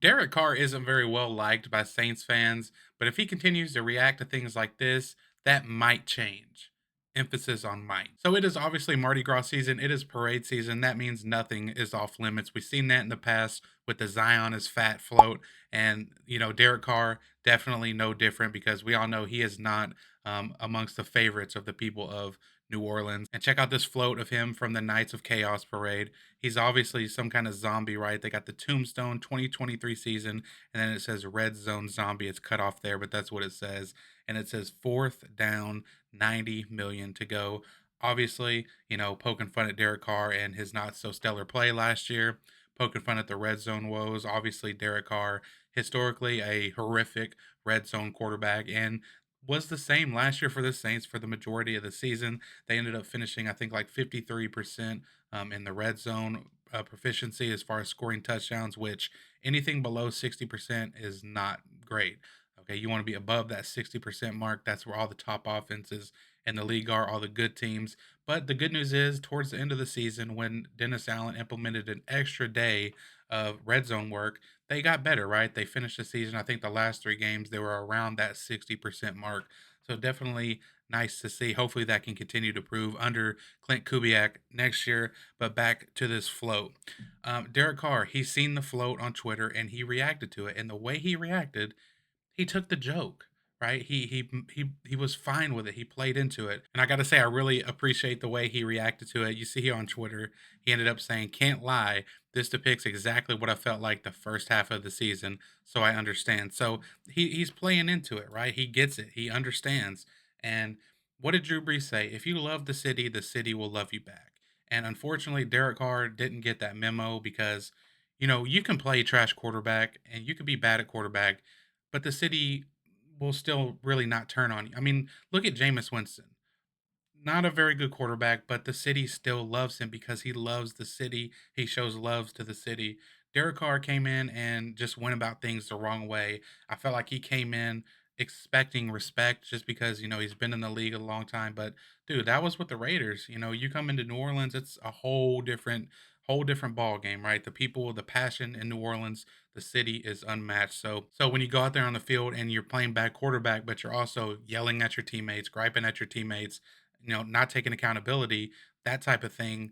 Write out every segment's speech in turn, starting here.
Derek Carr isn't very well liked by Saints fans, but if he continues to react to things like this, that might change. Emphasis on might. So it is obviously Mardi Gras season. It is parade season. That means nothing is off limits. We've seen that in the past with the Zion is fat float. And, Derek Carr, definitely no different because we all know he is not amongst the favorites of the people of New Orleans. And check out this float of him from the Knights of Chaos parade. He's obviously some kind of zombie, right? They got the Tombstone 2023 season, and then it says Red Zone Zombie. It's cut off there, but that's what it says. And it says fourth down, 90 million to go. Obviously, poking fun at Derek Carr and his not so stellar play last year, poking fun at the red zone woes. Obviously, Derek Carr, historically a horrific red zone quarterback, and was the same last year for the Saints for the majority of the season. They ended up finishing, I think, like 53% in the red zone proficiency as far as scoring touchdowns, which anything below 60% is not great. Okay, you want to be above that 60% mark. That's where all the top offenses in the league are, all the good teams. But the good news is, towards the end of the season, when Dennis Allen implemented an extra day of red zone work, they got better, right? They finished the season. I think the last three games, they were around that 60% mark. So definitely nice to see. Hopefully that can continue to prove under Clint Kubiak next year. But back to this float. Derek Carr, he's seen the float on Twitter and he reacted to it. And the way he reacted, he took the joke, right? He was fine with it. He played into it. And I got to say I really appreciate the way he reacted to it. You see here on Twitter, he ended up saying, "Can't lie, this depicts exactly what I felt like the first half of the season, so I understand." So he's playing into it, right? He gets it. He understands. And what did Drew Brees say? If you love the city will love you back. And unfortunately, Derek Carr didn't get that memo because you can play trash quarterback and you can be bad at quarterback, but the city will still really not turn on you. I mean, look at Jameis Winston. Not a very good quarterback, but the city still loves him because he loves the city. He shows love to the city. Derek Carr came in and just went about things the wrong way. I felt like he came in expecting respect just because, he's been in the league a long time. But dude, that was with the Raiders. You come into New Orleans, it's a whole different ball game, right? The people, the passion in New Orleans, the city is unmatched. So when you go out there on the field and you're playing bad quarterback, but you're also yelling at your teammates, griping at your teammates, not taking accountability, that type of thing,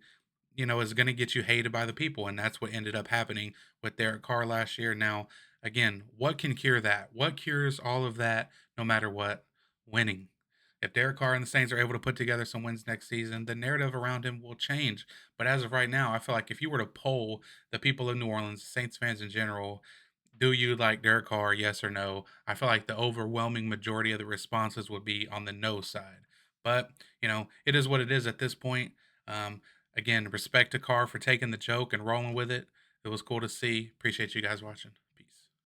is going to get you hated by the people. And that's what ended up happening with Derek Carr last year. Now, again, what can cure that? What cures all of that no matter what? Winning. If Derek Carr and the Saints are able to put together some wins next season, the narrative around him will change. But as of right now, I feel like if you were to poll the people of New Orleans, Saints fans in general, do you like Derek Carr? Yes or no? I feel like the overwhelming majority of the responses would be on the no side. But, it is what it is at this point. Um, Again, respect to Carr for taking the joke and rolling with it. It was cool to see. Appreciate you guys watching.